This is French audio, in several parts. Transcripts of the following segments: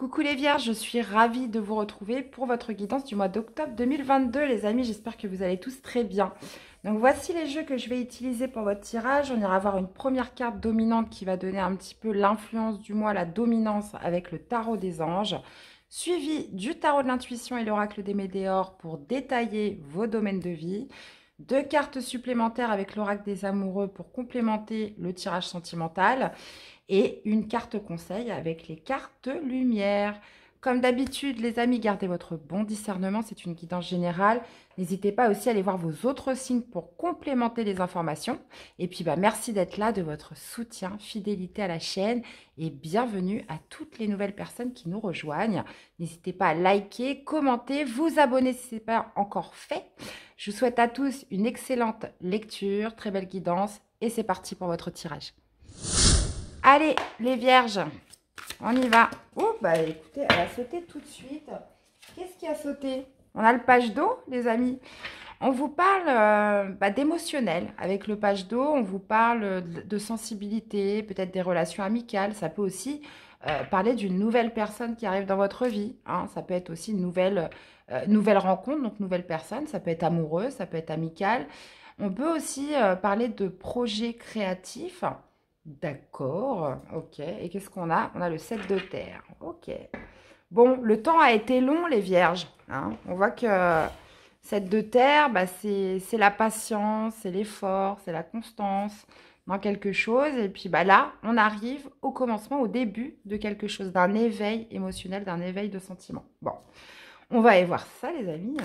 Coucou les vierges, je suis ravie de vous retrouver pour votre guidance du mois d'octobre 2022 les amis, j'espère que vous allez tous très bien. Donc voici les jeux que je vais utiliser pour votre tirage. On ira voir une première carte dominante qui va donner un petit peu l'influence du mois, la dominance avec le tarot des anges, suivi du tarot de l'intuition et l'oracle des météores pour détailler vos domaines de vie. Deux cartes supplémentaires avec l'oracle des amoureux pour complémenter le tirage sentimental et une carte conseil avec les cartes lumière. Comme d'habitude, les amis, gardez votre bon discernement, c'est une guidance générale. N'hésitez pas aussi à aller voir vos autres signes pour complémenter les informations. Et puis, merci d'être là, de votre soutien, fidélité à la chaîne et bienvenue à toutes les nouvelles personnes qui nous rejoignent. N'hésitez pas à liker, commenter, vous abonner si ce n'est pas encore fait. Je vous souhaite à tous une excellente lecture, très belle guidance et c'est parti pour votre tirage. Allez, les vierges, on y va. Oh, écoutez, elle a sauté tout de suite. Qu'est-ce qui a sauté? On a le page d'eau, les amis. On vous parle d'émotionnel. Avec le page d'eau, on vous parle de sensibilité, peut-être des relations amicales. Ça peut aussi parler d'une nouvelle personne qui arrive dans votre vie. Hein. Ça peut être aussi une nouvelle rencontre, donc nouvelle personne. Ça peut être amoureux, ça peut être amical. On peut aussi parler de projets créatifs. D'accord, ok. Et qu'est-ce qu'on a? On a le 7 de terre. Ok. Bon, le temps a été long, les vierges. Hein. On voit que 7 de terre, c'est la patience, c'est l'effort, c'est la constance dans quelque chose. Et puis là, on arrive au commencement, au début de quelque chose, d'un éveil émotionnel, d'un éveil de sentiment. Bon, on va aller voir ça, les amis.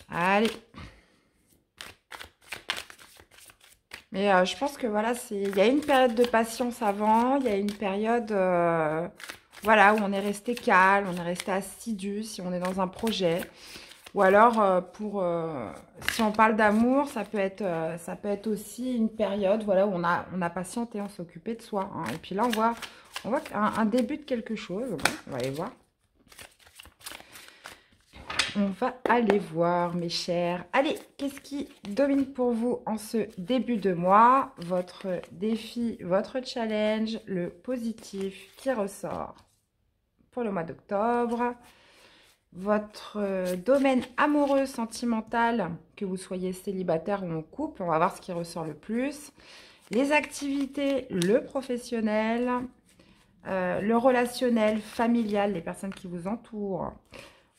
Allez. Mais je pense que voilà, il y a une période de patience avant, il y a une période voilà, où on est resté calme, on est resté assidu si on est dans un projet. Ou alors, si on parle d'amour, ça peut être aussi une période voilà, où on a patienté, on s'est occupé de soi. Hein. Et puis là, on voit un début de quelque chose. Bon, on va aller voir. On va aller voir, mes chers. Allez, qu'est-ce qui domine pour vous en ce début de mois? Votre défi, votre challenge, le positif qui ressort pour le mois d'octobre. Votre domaine amoureux, sentimental, que vous soyez célibataire ou en couple. On va voir ce qui ressort le plus. Les activités, le professionnel, le relationnel, familial, les personnes qui vous entourent.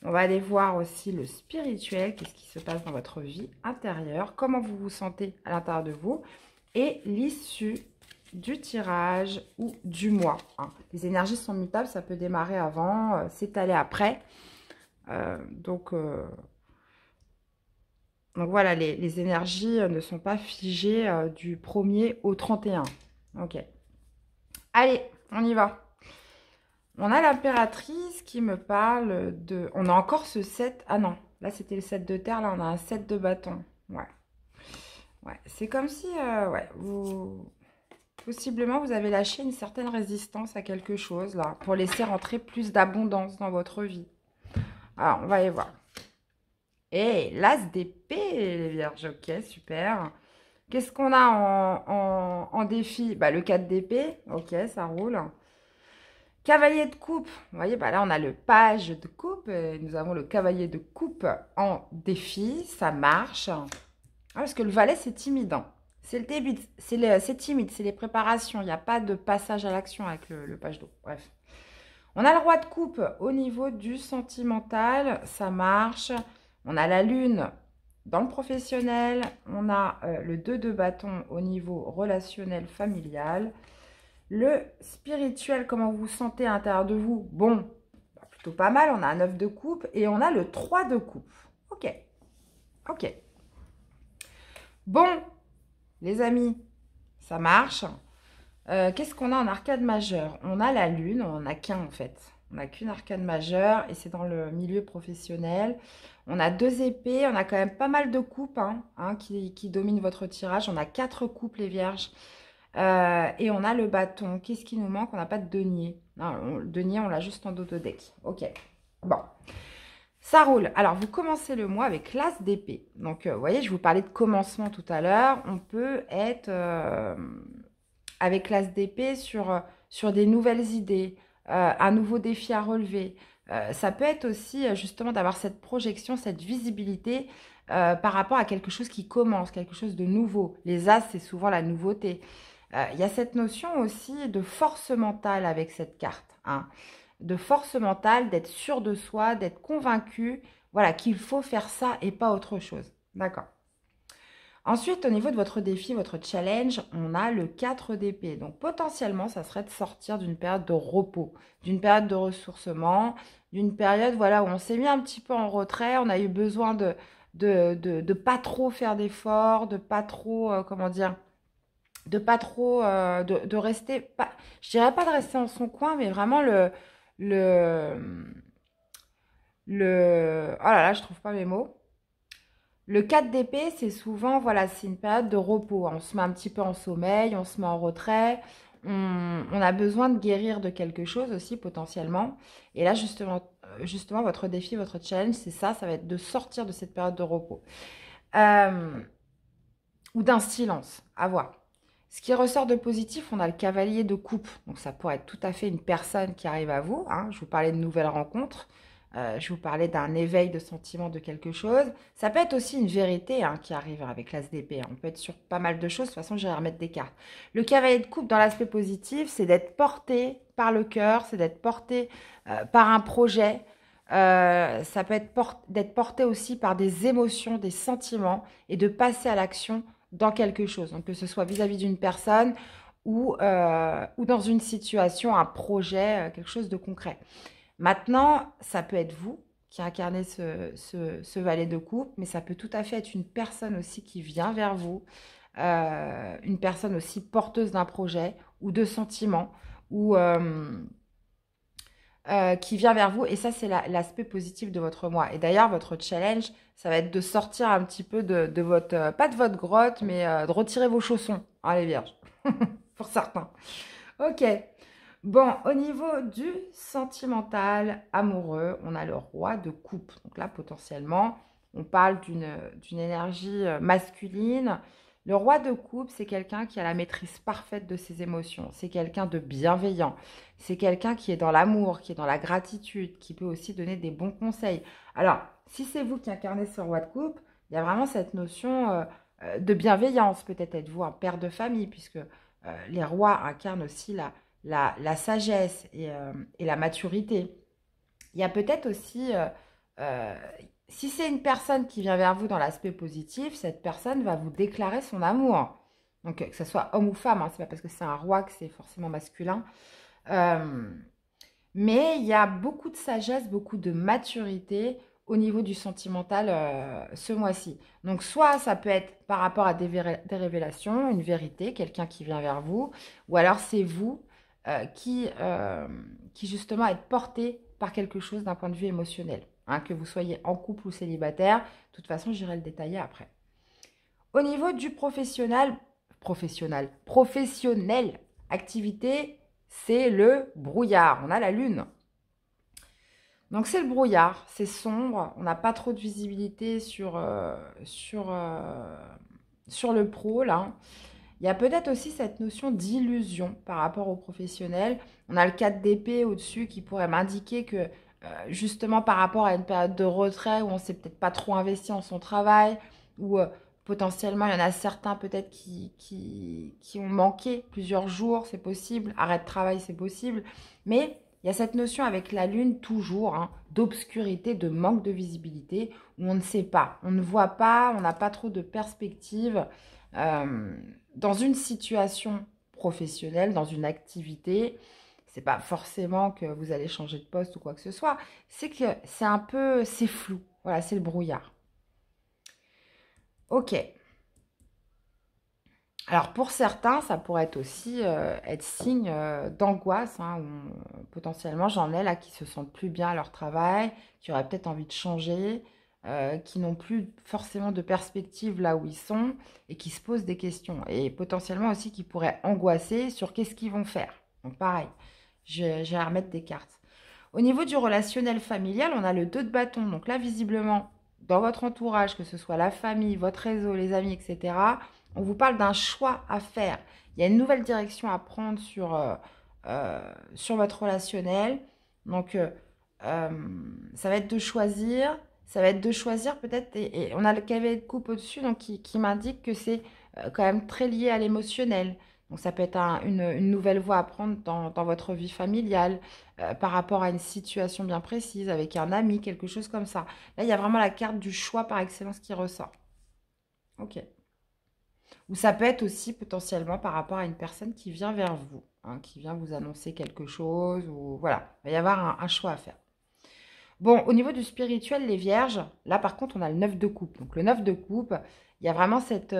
On va aller voir aussi le spirituel, qu'est-ce qui se passe dans votre vie intérieure, comment vous vous sentez à l'intérieur de vous, et l'issue du tirage ou du mois. Hein. Les énergies sont mutables, ça peut démarrer avant, s'étaler après. Donc voilà, les énergies ne sont pas figées du 1er au 31. Ok. Allez, on y va. On a l'impératrice qui me parle de... On a encore ce 7... Ah non, là c'était le 7 de terre, là on a un 7 de bâton. Ouais. Ouais, c'est comme si... ouais, possiblement vous avez lâché une certaine résistance à quelque chose, là, pour laisser rentrer plus d'abondance dans votre vie. Alors, on va aller voir. Et l'as d'épée, les vierges. Ok, super. Qu'est-ce qu'on a en défi? Le 4 d'épée. Ok, ça roule. Cavalier de coupe, vous voyez, là on a le page de coupe, et nous avons le cavalier de coupe en défi, ça marche. Ah, parce que le valet c'est timide, hein. C'est le début, c'est timide, c'est les préparations, il n'y a pas de passage à l'action avec le page d'eau, bref. On a le roi de coupe au niveau du sentimental, ça marche. On a la lune dans le professionnel, on a le 2 de bâton au niveau relationnel familial. Le spirituel, comment vous vous sentez à l'intérieur de vous? Bon, plutôt pas mal. On a un 9 de coupe et on a le 3 de coupe. Ok. Ok. Bon, les amis, ça marche. Qu'est-ce qu'on a en arcade majeur? On a la lune, on n'en a qu'un en fait. On n'a qu'une arcade majeure et c'est dans le milieu professionnel. On a 2 épées, on a quand même pas mal de coupes qui dominent votre tirage. On a 4 coupes, les vierges. Et on a le bâton. Qu'est-ce qui nous manque? On n'a pas de denier. Non, le denier, on l'a juste en dos de deck. Ok. Bon. Ça roule. Alors, vous commencez le mois avec l'as d'épée. Donc, vous voyez, je vous parlais de commencement tout à l'heure. On peut être avec l'as d'épée sur sur des nouvelles idées, un nouveau défi à relever. Ça peut être aussi justement d'avoir cette projection, cette visibilité par rapport à quelque chose qui commence, quelque chose de nouveau. Les As, c'est souvent la nouveauté. Il y a cette notion aussi de force mentale avec cette carte, hein, de force mentale, d'être sûr de soi, d'être convaincu, voilà, qu'il faut faire ça et pas autre chose. D'accord. Ensuite, au niveau de votre défi, votre challenge, on a le 4 d'épée. Donc, potentiellement, ça serait de sortir d'une période de repos, d'une période de ressourcement, d'une période voilà, où on s'est mis un petit peu en retrait, on a eu besoin de pas trop faire d'efforts, de pas trop, comment dire, de pas trop, de rester, pas, je dirais pas de rester dans son coin, mais vraiment le, oh là là, je trouve pas mes mots. Le 4 d'épée, c'est souvent, voilà, c'est une période de repos. On se met un petit peu en sommeil, on se met en retrait. On a besoin de guérir de quelque chose aussi, potentiellement. Et là, justement votre défi, votre challenge, c'est ça. Ça va être de sortir de cette période de repos. Ou d'un silence, à voir. Ce qui ressort de positif, on a le cavalier de coupe. Donc, ça pourrait être tout à fait une personne qui arrive à vous, hein. Je vous parlais de nouvelles rencontres. Je vous parlais d'un éveil de sentiment de quelque chose. Ça peut être aussi une vérité hein, qui arrive avec l'as d'épée. On peut être sur pas mal de choses. De toute façon, j'irai remettre des cartes. Le cavalier de coupe, dans l'aspect positif, c'est d'être porté par le cœur, c'est d'être porté par un projet. Ça peut être d'être porté aussi par des émotions, des sentiments et de passer à l'action dans quelque chose. Donc, que ce soit vis-à-vis d'une personne ou dans une situation, un projet, quelque chose de concret. Maintenant, ça peut être vous qui incarnez ce valet de coupe, mais ça peut tout à fait être une personne aussi qui vient vers vous, une personne aussi porteuse d'un projet ou de sentiments, ou qui vient vers vous. Et ça, c'est l'aspect positif de votre mois. Et d'ailleurs, votre challenge, ça va être de sortir un petit peu de votre, pas de votre grotte, mais de retirer vos chaussons, hein, les vierges, pour certains. Ok. Bon, au niveau du sentimental amoureux, on a le roi de coupe. Donc là, potentiellement, on parle d'une énergie masculine. Le roi de coupe, c'est quelqu'un qui a la maîtrise parfaite de ses émotions. C'est quelqu'un de bienveillant. C'est quelqu'un qui est dans l'amour, qui est dans la gratitude, qui peut aussi donner des bons conseils. Alors, si c'est vous qui incarnez ce roi de coupe, il y a vraiment cette notion de bienveillance. Peut-être êtes-vous un père de famille, puisque les rois incarnent aussi la sagesse et la maturité. Il y a peut-être aussi, si c'est une personne qui vient vers vous dans l'aspect positif, cette personne va vous déclarer son amour. Donc, que ce soit homme ou femme, hein, c'est pas parce que c'est un roi que c'est forcément masculin. Mais il y a beaucoup de sagesse, beaucoup de maturité au niveau du sentimental ce mois-ci. Donc, soit ça peut être par rapport à des révélations, une vérité, quelqu'un qui vient vers vous, ou alors c'est vous qui justement êtes porté par quelque chose d'un point de vue émotionnel. Hein, que vous soyez en couple ou célibataire, de toute façon, j'irai le détailler après. Au niveau du professionnel, activité, c'est le brouillard. On a la lune. Donc, c'est le brouillard, c'est sombre, on n'a pas trop de visibilité sur le pro, là. Il y a peut-être aussi cette notion d'illusion par rapport aux professionnels. On a le 4 d'épée au-dessus qui pourrait m'indiquer que justement par rapport à une période de retrait où on ne s'est peut-être pas trop investi en son travail, ou potentiellement il y en a certains peut-être qui ont manqué plusieurs jours, c'est possible, arrêt de travail, c'est possible. Mais il y a cette notion avec la lune toujours hein, d'obscurité, de manque de visibilité, où on ne sait pas, on ne voit pas, on n'a pas trop de perspective. Dans une situation professionnelle, dans une activité, c'est pas forcément que vous allez changer de poste ou quoi que ce soit, c'est que c'est un peu, c'est flou. Voilà, c'est le brouillard. Ok. Alors pour certains, ça pourrait être aussi être signe d'angoisse, hein, où, potentiellement j'en ai là qui se sentent plus bien à leur travail, qui auraient peut-être envie de changer, qui n'ont plus forcément de perspective là où ils sont et qui se posent des questions. Et potentiellement aussi qui pourraient angoisser sur qu'est-ce qu'ils vont faire. Donc pareil, j'ai à remettre des cartes. Au niveau du relationnel familial, on a le 2 de bâton. Donc là, visiblement, dans votre entourage, que ce soit la famille, votre réseau, les amis, etc., on vous parle d'un choix à faire. Il y a une nouvelle direction à prendre sur sur votre relationnel. Donc, ça va être de choisir. Ça va être de choisir peut-être, et on a le cavalier de coupe au-dessus, donc qui m'indique que c'est quand même très lié à l'émotionnel. Donc ça peut être une nouvelle voie à prendre dans votre vie familiale, par rapport à une situation bien précise, avec un ami, quelque chose comme ça. Là, il y a vraiment la carte du choix par excellence qui ressort. Ok. Ou ça peut être aussi potentiellement par rapport à une personne qui vient vers vous, hein, qui vient vous annoncer quelque chose, ou voilà, il va y avoir un choix à faire. Bon, au niveau du spirituel, les vierges, là par contre, on a le 9 de coupe. Donc le 9 de coupe, il y a vraiment cette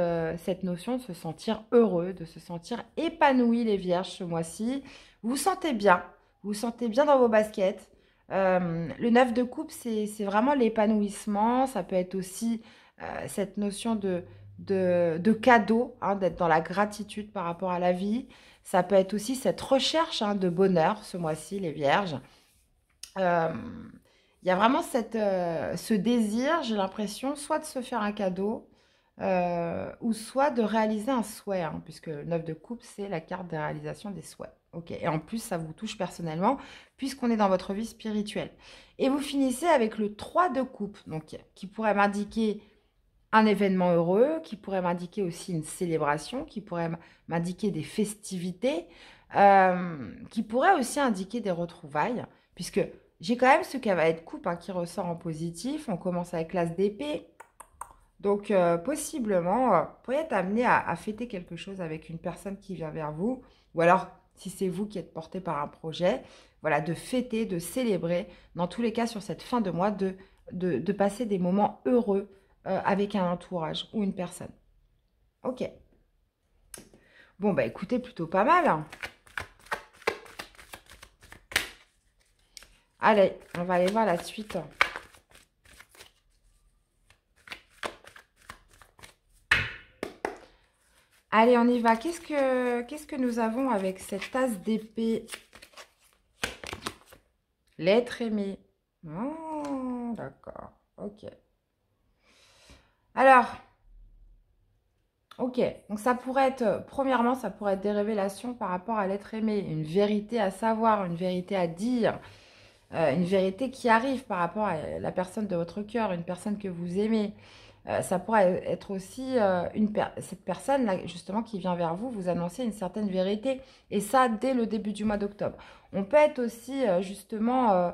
notion de se sentir heureux, de se sentir épanoui, les vierges, ce mois-ci. Vous vous sentez bien dans vos baskets. Le 9 de coupe, c'est vraiment l'épanouissement. Ça peut être aussi cette notion de cadeau, hein, d'être dans la gratitude par rapport à la vie. Ça peut être aussi cette recherche, hein, de bonheur, ce mois-ci, les vierges. Euh, il y a vraiment ce désir, j'ai l'impression, soit de se faire un cadeau, ou soit de réaliser un souhait, hein, puisque le 9 de coupe, c'est la carte de réalisation des souhaits. Ok. Et en plus, ça vous touche personnellement, puisqu'on est dans votre vie spirituelle. Et vous finissez avec le 3 de coupe, donc, qui pourrait m'indiquer un événement heureux, qui pourrait m'indiquer aussi une célébration, qui pourrait m'indiquer des festivités, qui pourrait aussi indiquer des retrouvailles, puisque j'ai quand même ce cavalier de coupe, hein, qui ressort en positif. On commence avec l'as d'épée. Donc, possiblement, vous pourriez être amené à fêter quelque chose avec une personne qui vient vers vous. Ou alors, si c'est vous qui êtes porté par un projet, voilà, de fêter, de célébrer. Dans tous les cas, sur cette fin de mois, de passer des moments heureux avec un entourage ou une personne. Ok. Bon, bah écoutez, plutôt pas mal, hein. Allez, on va aller voir la suite. Allez, on y va. Qu'est-ce que nous avons avec cette tasse d'épée? L'être aimé. Oh, d'accord. Ok. Alors, ok. Donc, ça pourrait être, premièrement, ça pourrait être des révélations par rapport à l'être aimé. Une vérité à savoir, une vérité à dire, une vérité qui arrive par rapport à la personne de votre cœur, une personne que vous aimez. Ça pourrait être aussi cette personne-là, justement, qui vient vers vous, vous annoncer une certaine vérité. Et ça, dès le début du mois d'octobre. On peut être aussi, justement,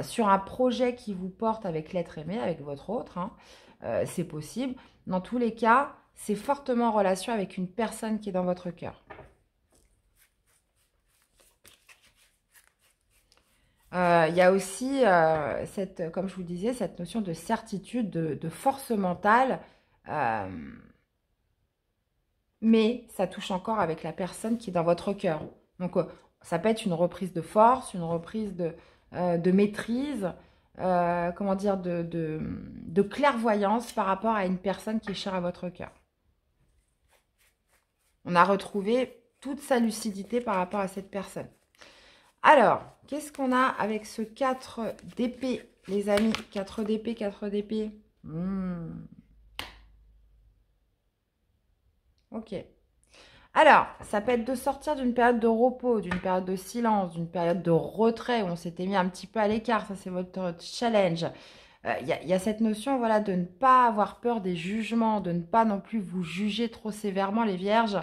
sur un projet qui vous porte avec l'être aimé, avec votre autre, hein. C'est possible. Dans tous les cas, c'est fortement en relation avec une personne qui est dans votre cœur. Il y a aussi, comme je vous disais, cette notion de certitude, de force mentale, euh, mais ça touche encore avec la personne qui est dans votre cœur. Donc, ça peut être une reprise de force, une reprise de maîtrise, comment dire, de clairvoyance par rapport à une personne qui est chère à votre cœur. On a retrouvé toute sa lucidité par rapport à cette personne. Alors, qu'est-ce qu'on a avec ce 4 d'épée, les amis? 4 d'épée, 4 d'épée. Ok. Alors, ça peut être de sortir d'une période de repos, d'une période de silence, d'une période de retrait où on s'était mis un petit peu à l'écart. Ça, c'est votre challenge. Il y a cette notion, voilà, de ne pas avoir peur des jugements, de ne pas non plus vous juger trop sévèrement, les vierges.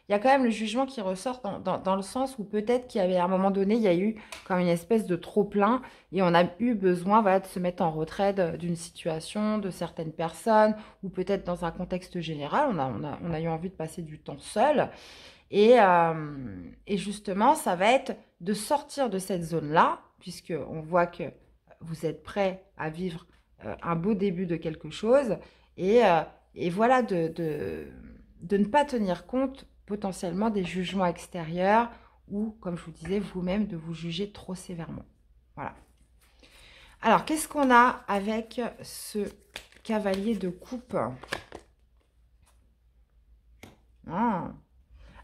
Il y a quand même le jugement qui ressort dans le sens où peut-être qu'il y avait à un moment donné, il y a eu comme une espèce de trop-plein et on a eu besoin, voilà, de se mettre en retrait d'une situation, de certaines personnes, ou peut-être dans un contexte général, on a eu envie de passer du temps seul. Et justement, ça va être de sortir de cette zone-là, puisqu'on voit que vous êtes prêt à vivre un beau début de quelque chose, et voilà, de ne pas tenir compte potentiellement des jugements extérieurs, ou, comme je vous disais, vous-même, de vous juger trop sévèrement. Voilà. Alors, qu'est-ce qu'on a avec ce cavalier de coupe?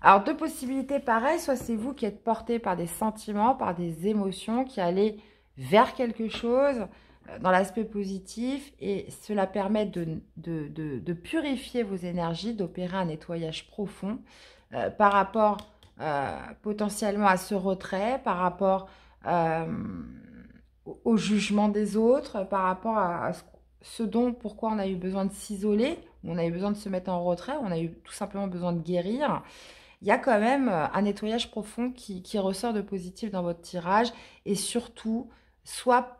Alors, deux possibilités pareilles. Soit c'est vous qui êtes porté par des sentiments, par des émotions, qui allez vers quelque chose dans l'aspect positif. Et cela permet de purifier vos énergies, d'opérer un nettoyage profond par rapport potentiellement à ce retrait, par rapport au jugement des autres, par rapport à ce dont, pourquoi on a eu besoin de s'isoler, on a eu besoin de se mettre en retrait, on a eu tout simplement besoin de guérir. Il y a quand même un nettoyage profond qui ressort de positif dans votre tirage. Et surtout, soit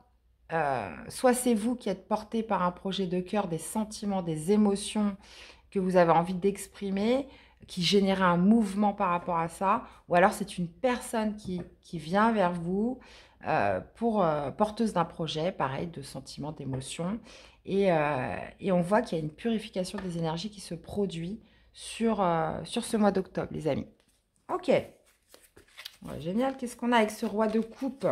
c'est vous qui êtes porté par un projet de cœur, des sentiments, des émotions que vous avez envie d'exprimer, qui génère un mouvement par rapport à ça, ou alors c'est une personne qui vient vers vous porteuse d'un projet, pareil, de sentiments, d'émotions. Et on voit qu'il y a une purification des énergies qui se produit sur ce mois d'octobre, les amis. Ok. Ouais, génial. Qu'est-ce qu'on a avec ce roi de coupe?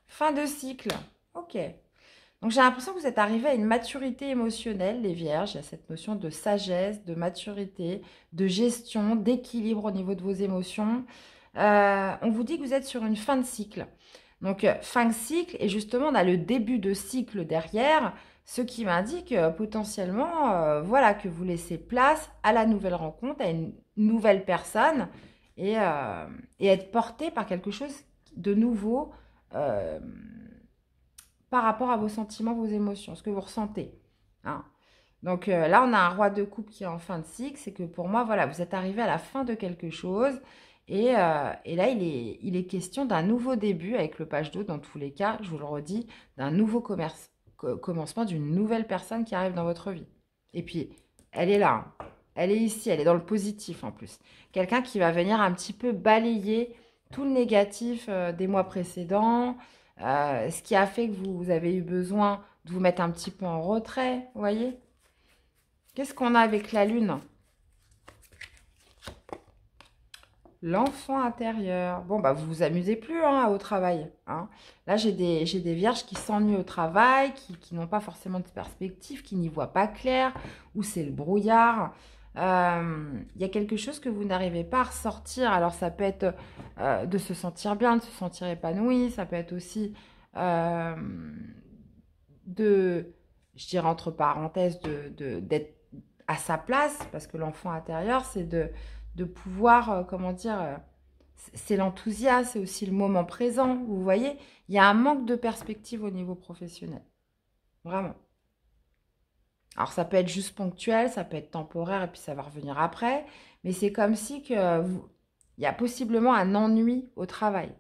Fin de cycle. Ok. Donc, j'ai l'impression que vous êtes arrivé à une maturité émotionnelle, les vierges. Il y a cette notion de sagesse, de maturité, de gestion, d'équilibre au niveau de vos émotions. On vous dit que vous êtes sur une fin de cycle. Donc, fin de cycle, et justement, on a le début de cycle derrière, ce qui m'indique potentiellement, voilà, que vous laissez place à la nouvelle rencontre, à une nouvelle personne, et être porté par quelque chose de nouveau par rapport à vos sentiments, vos émotions, ce que vous ressentez. Hein. Donc là, on a un roi de coupe qui est en fin de cycle. C'est que pour moi, voilà, vous êtes arrivé à la fin de quelque chose. Et là, il est question d'un nouveau début avec le page d'eau, dans tous les cas, je vous le redis, d'un nouveau commencement, d'une nouvelle personne qui arrive dans votre vie. Et puis, elle est là. Hein. Elle est ici, elle est dans le positif en plus. Quelqu'un qui va venir un petit peu balayer tout le négatif des mois précédents, ce qui a fait que vous avez eu besoin de vous mettre un petit peu en retrait, vous voyez. Qu'est-ce qu'on a avec la lune? L'enfant intérieur. Bon, bah, vous vous amusez plus hein, au travail. Hein. Là, j'ai des vierges qui s'ennuient au travail, qui n'ont pas forcément de perspective, qui n'y voient pas clair, ou c'est le brouillard. Il y a quelque chose que vous n'arrivez pas à ressortir. Alors, ça peut être de se sentir bien, de se sentir épanoui. Ça peut être aussi je dirais entre parenthèses, d'être à sa place, parce que l'enfant intérieur, c'est de pouvoir, comment dire, c'est l'enthousiasme, c'est aussi le moment présent, vous voyez. Il y a un manque de perspective au niveau professionnel, vraiment. Alors ça peut être juste ponctuel, ça peut être temporaire et puis ça va revenir après, mais c'est comme si il y a possiblement un ennui au travail.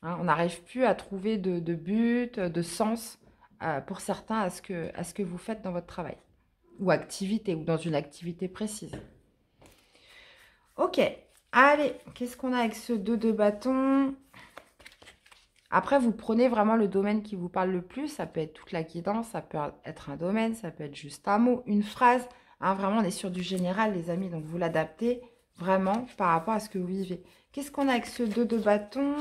Hein, on n'arrive plus à trouver de but, de sens pour certains à ce que vous faites dans votre travail, ou activité, ou dans une activité précise. Ok, allez, qu'est-ce qu'on a avec ce 2 de bâton? Après, vous prenez vraiment le domaine qui vous parle le plus. Ça peut être toute la guidance, ça peut être un domaine, ça peut être juste un mot, une phrase. Hein, vraiment, on est sur du général, les amis. Donc, vous l'adaptez vraiment par rapport à ce que vous vivez. Qu'est-ce qu'on a avec ce 2 de bâton?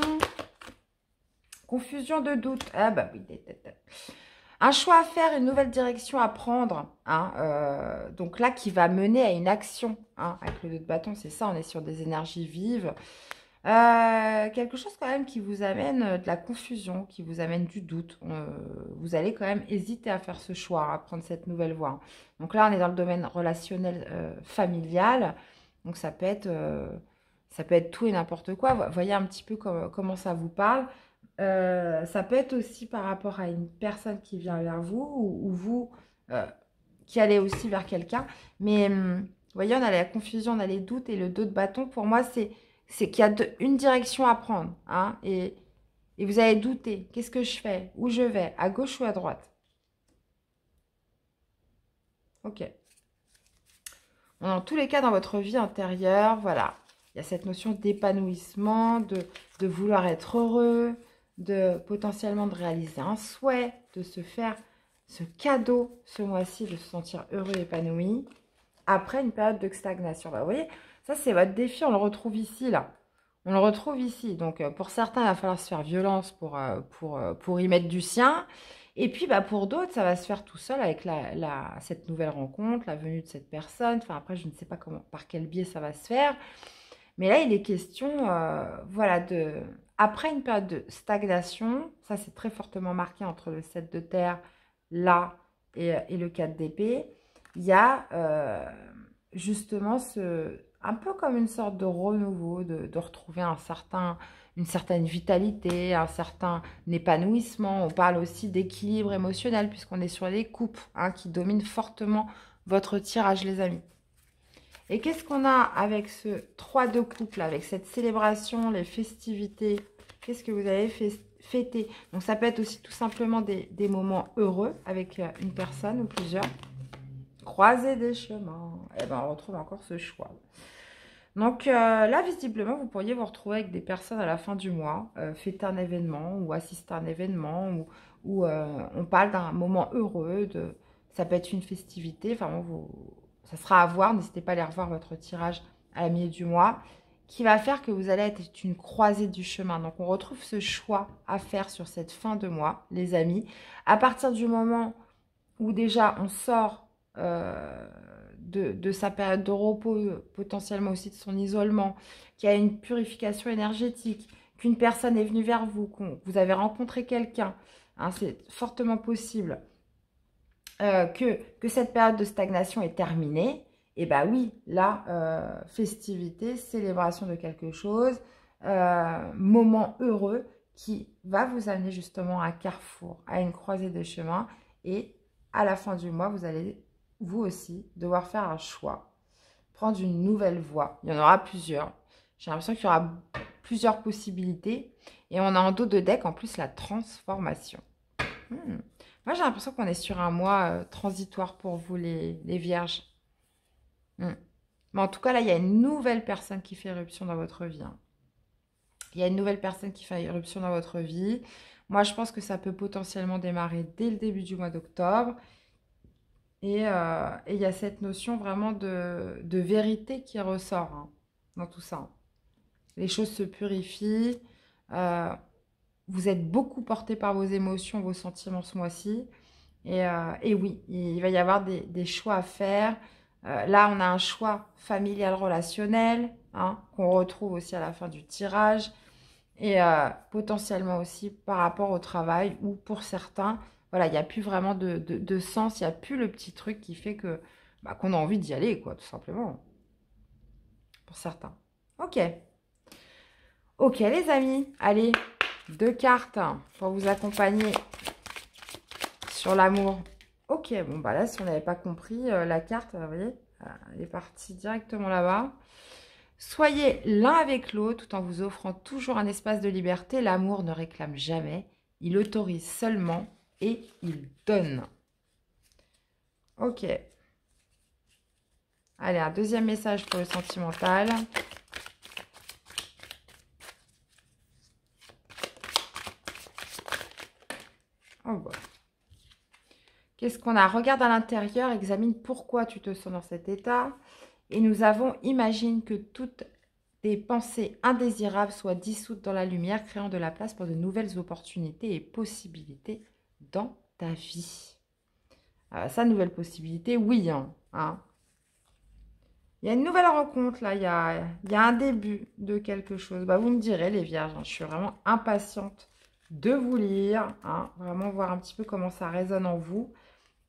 Confusion de doute. Ah bah oui, un choix à faire, une nouvelle direction à prendre. Hein, donc là, qui va mener à une action. Hein, avec le 2 de bâton, c'est ça, on est sur des énergies vives. Quelque chose quand même qui vous amène de la confusion, qui vous amène du doute. Vous allez quand même hésiter à faire ce choix, à prendre cette nouvelle voie. Donc là, on est dans le domaine relationnel familial. Donc ça peut être tout et n'importe quoi. Vous voyez un petit peu comment ça vous parle. Ça peut être aussi par rapport à une personne qui vient vers vous ou vous qui allez aussi vers quelqu'un. Mais vous voyez, on a la confusion, on a les doutes et le 2 de bâton. Pour moi, c'est qu'il y a une direction à prendre. Hein, et vous allez douter. Qu'est-ce que je fais? Où je vais? À gauche ou à droite? Ok. Dans tous les cas, dans votre vie intérieure, voilà. Il y a cette notion d'épanouissement, de vouloir être heureux, de potentiellement de réaliser un souhait, de se faire ce cadeau ce mois-ci, de se sentir heureux et épanoui, après une période de stagnation. Bah, vous voyez, ça c'est votre défi, on le retrouve ici, là. On le retrouve ici. Donc, pour certains, il va falloir se faire violence pour y mettre du sien. Et puis, bah, pour d'autres, ça va se faire tout seul avec cette nouvelle rencontre, la venue de cette personne. Enfin, après, je ne sais pas par quel biais ça va se faire. Mais là, il est question, voilà, après une période de stagnation, ça c'est très fortement marqué entre le 7 de terre, là, et le 4 d'épée, il y a justement un peu comme une sorte de renouveau, de retrouver une certaine vitalité, un certain épanouissement. On parle aussi d'équilibre émotionnel puisqu'on est sur les coupes hein, qui dominent fortement votre tirage, les amis. Et qu'est-ce qu'on a avec ce 3 de couple, avec cette célébration, les festivités? Qu'est-ce que vous avez fêté? Donc, ça peut être aussi tout simplement des moments heureux avec une personne ou plusieurs. Croiser des chemins. Eh ben, on retrouve encore ce choix. Donc là, visiblement, vous pourriez vous retrouver avec des personnes à la fin du mois, fêter un événement ou assister à un événement où on parle d'un moment heureux, ça peut être une festivité, enfin bon, ça sera à voir, n'hésitez pas à aller revoir votre tirage à la milieu du mois, qui va faire que vous allez être une croisée du chemin. Donc on retrouve ce choix à faire sur cette fin de mois, les amis, à partir du moment où déjà on sort de sa période de repos, potentiellement aussi de son isolement, qu'il y a une purification énergétique, qu'une personne est venue vers vous, vous avez rencontré quelqu'un, hein, c'est fortement possible que cette période de stagnation est terminée, et bien oui, là, festivité, célébration de quelque chose, moment heureux qui va vous amener justement à un carrefour, à une croisée de chemin, et à la fin du mois, vous allez vous aussi devoir faire un choix, prendre une nouvelle voie. Il y en aura plusieurs. J'ai l'impression qu'il y aura plusieurs possibilités. Et on a en dos de deck en plus la transformation. Moi, j'ai l'impression qu'on est sur un mois transitoire pour vous, les vierges. Mais en tout cas, là, il y a une nouvelle personne qui fait éruption dans votre vie. Hein. Il y a une nouvelle personne qui fait éruption dans votre vie. Moi, je pense que ça peut potentiellement démarrer dès le début du mois d'octobre. Et il y a cette notion vraiment de vérité qui ressort hein, dans tout ça. Les choses se purifient. Vous êtes beaucoup porté par vos émotions, vos sentiments ce mois-ci. Et oui, il va y avoir des choix à faire. Là, on a un choix familial relationnel hein, qu'on retrouve aussi à la fin du tirage. Et potentiellement aussi par rapport au travail ou pour certains, voilà, il n'y a plus vraiment de sens, il n'y a plus le petit truc qui fait que qu'on a envie d'y aller, quoi, tout simplement. Pour certains. Ok. Ok, les amis. Allez, 2 cartes pour vous accompagner sur l'amour. Ok, bon, bah là, si on n'avait pas compris, la carte, vous voyez, elle est partie directement là-bas. Soyez l'un avec l'autre tout en vous offrant toujours un espace de liberté. L'amour ne réclame jamais, il autorise seulement et il donne. Ok. Allez, un deuxième message pour le sentimental. Oh bon. Qu'est-ce qu'on a? Regarde à l'intérieur, examine pourquoi tu te sens dans cet état. Et nous avons, imagine que toutes tes pensées indésirables soient dissoutes dans la lumière, créant de la place pour de nouvelles opportunités et possibilités dans ta vie. Ça, nouvelle possibilité, oui. Hein. Il y a une nouvelle rencontre, là. Il y a un début de quelque chose. Bah, vous me direz, les vierges, hein, je suis vraiment impatiente de vous lire. Hein, vraiment voir un petit peu comment ça résonne en vous.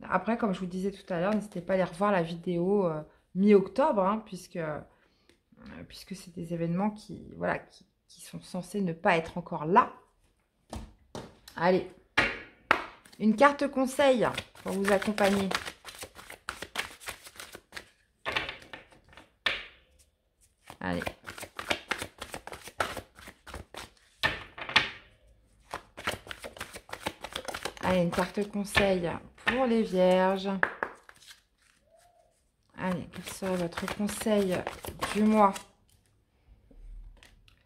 Après, comme je vous disais tout à l'heure, n'hésitez pas à aller revoir la vidéo mi-octobre, hein, puisque c'est des événements voilà, qui sont censés ne pas être encore là. Allez, une carte conseil pour vous accompagner. Allez. Allez, une carte conseil pour les vierges. Allez, quel serait votre conseil du mois?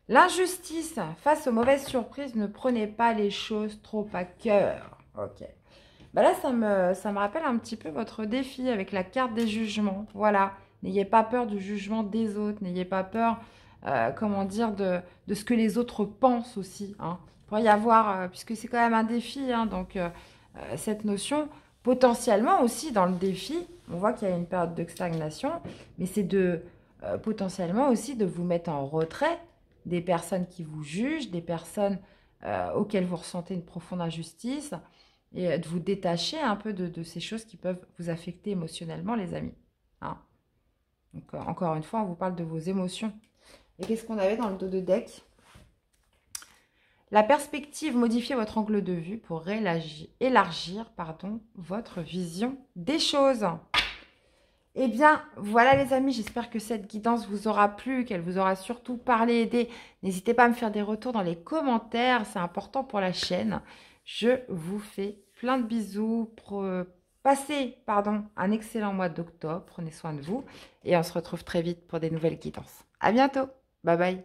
L'injustice. Face aux mauvaises surprises, ne prenez pas les choses trop à cœur. Ok. Bah là, ça me rappelle un petit peu votre défi avec la carte des jugements. Voilà. N'ayez pas peur du jugement des autres. N'ayez pas peur, comment dire, de ce que les autres pensent aussi. Hein. Il pourrait y avoir, puisque c'est quand même un défi, hein, donc cette notion, potentiellement aussi dans le défi, on voit qu'il y a une période de stagnation, mais c'est potentiellement aussi de vous mettre en retrait des personnes qui vous jugent, des personnes auxquelles vous ressentez une profonde injustice, et de vous détacher un peu de ces choses qui peuvent vous affecter émotionnellement, les amis. Hein. Donc, encore une fois, on vous parle de vos émotions. Et qu'est-ce qu'on avait dans le dos de deck? La perspective, modifiez votre angle de vue pour élargir votre vision des choses. Eh bien, voilà les amis, j'espère que cette guidance vous aura plu, qu'elle vous aura surtout parlé, aidé. N'hésitez pas à me faire des retours dans les commentaires, c'est important pour la chaîne. Je vous fais plein de bisous. Passez un excellent mois d'octobre, prenez soin de vous et on se retrouve très vite pour des nouvelles guidances. À bientôt, bye bye.